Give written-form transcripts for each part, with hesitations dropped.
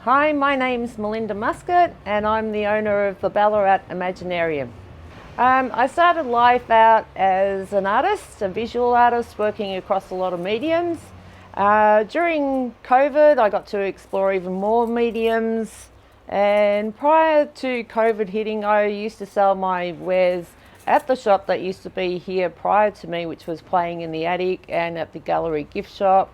Hi, my name's Melinda Muscat and I'm the owner of the Ballarat Imaginarium. I started life out as an artist, a visual artist working across a lot of mediums. During COVID I got to explore even more mediums, and prior to COVID hitting I used to sell my wares at the shop that used to be here prior to me, which was Playing in the Attic, and at the gallery gift shop.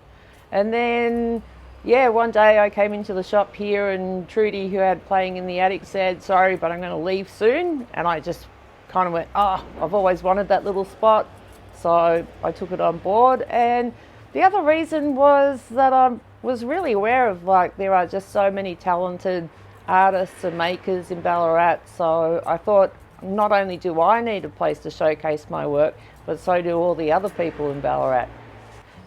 And then one day I came into the shop here and Trudy, who had Playing in the Attic, said, "Sorry, but I'm going to leave soon." And I just kind of went, "Oh, I've always wanted that little spot." So I took it on board. And the other reason was that I was really aware of, like, there are just so many talented artists and makers in Ballarat. So I thought, not only do I need a place to showcase my work, but so do all the other people in Ballarat.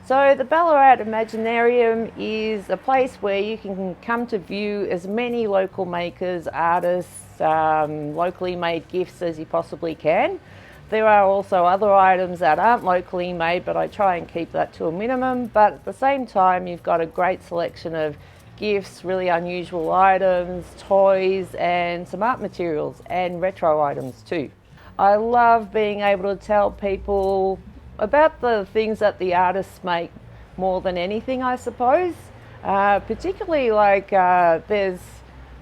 So the Ballarat Imaginarium is a place where you can come to view as many local makers, artists, locally made gifts as you possibly can. There are also other items that aren't locally made, but I try and keep that to a minimum. But at the same time, you've got a great selection of gifts, really unusual items, toys, and some art materials and retro items too. I love being able to tell people about the things that the artists make more than anything, I suppose. Particularly there's,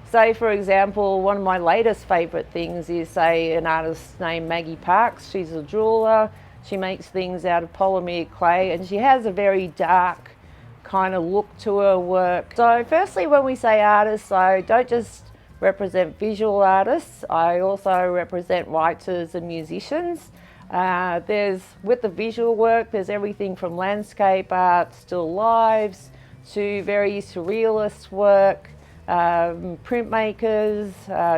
say for example, one of my latest favourite things is, say, an artist named Maggie Parks. She's a jeweller. She makes things out of polymer clay and she has a very dark kind of look to her work. So firstly, when we say artists, I don't just represent visual artists, I also represent writers and musicians. With the visual work, there's everything from landscape art, still lives, to very surrealist work, printmakers,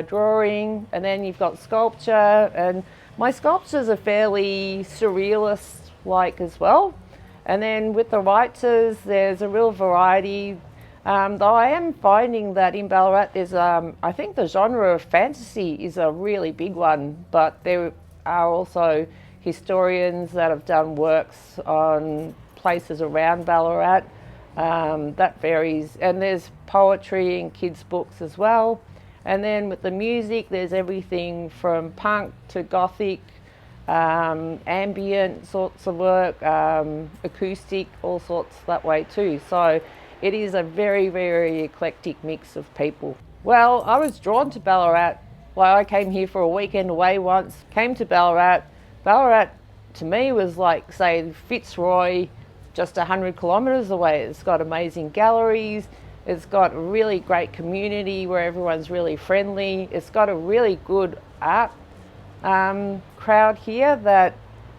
drawing, and then you've got sculpture, and my sculptures are fairly surrealist-like as well. And then with the writers, there's a real variety. Though I am finding that in Ballarat there's, I think the genre of fantasy is a really big one, but there are also historians that have done works on places around Ballarat. That varies, and there's poetry and kids' books as well. And then with the music, there's everything from punk to gothic, ambient sorts of work, acoustic, all sorts that way too. So it is a very, very eclectic mix of people. Well, I was drawn to Ballarat. Well, I came here for a weekend away once, came to Ballarat. Ballarat to me was like, say, Fitzroy, just 100 kilometres away. It's got amazing galleries. It's got a really great community where everyone's really friendly. It's got a really good art crowd here that,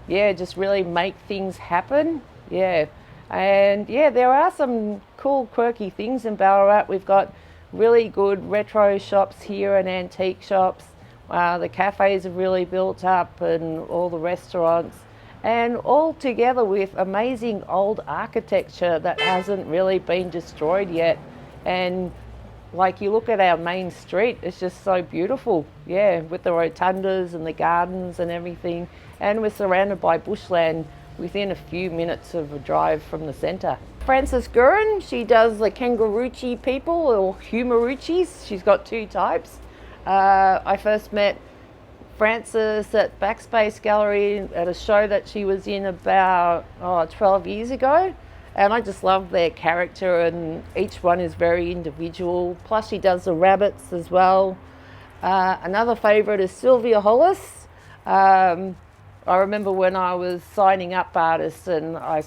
just really make things happen. And there are some cool, quirky things in Ballarat. We've got really good retro shops here and antique shops. The cafes have really built up, and all the restaurants, and all together with amazing old architecture that hasn't really been destroyed yet. And like, you look at our main street, it's just so beautiful, with the rotundas and the gardens and everything. And we're surrounded by bushland within a few minutes of a drive from the centre. Frances Gurin, she does the Kangaroochie people, or Humoruchis. She's got two types. I first met Frances at Backspace Gallery at a show that she was in about 12 years ago, and I just love their character, and each one is very individual. Plus she does the rabbits as well. Another favourite is Sylvia Hollis. I remember when I was signing up artists, and I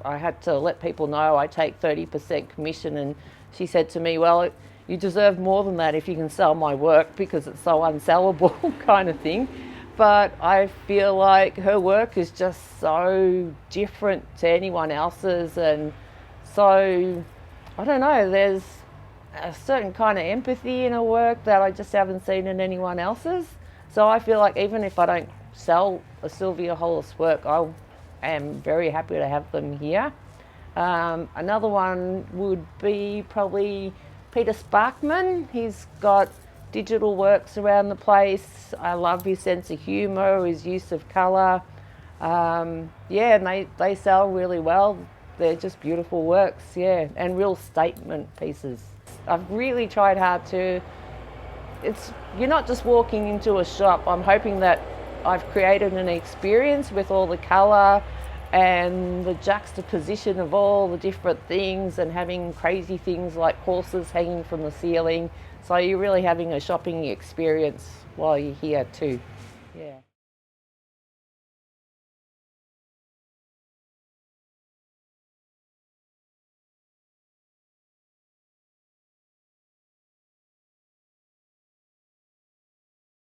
had to let people know I take 30% commission, and she said to me, "Well, you deserve more than that if you can sell my work, because it's so unsellable," kind of thing. But I feel like her work is just so different to anyone else's, and so, I don't know, there's a certain kind of empathy in her work that I just haven't seen in anyone else's. So I feel like even if I don't sell a Sylvia Hollis work, I am very happy to have them here. Another one would be probably Peter Sparkman. He's got digital works around the place. I love his sense of humour, his use of colour. And they sell really well. They're just beautiful works, and real statement pieces. I've really tried hard to, you're not just walking into a shop. I'm hoping that I've created an experience with all the colour and the juxtaposition of all the different things, and having crazy things like horses hanging from the ceiling. So you're really having a shopping experience while you're here too. Yeah.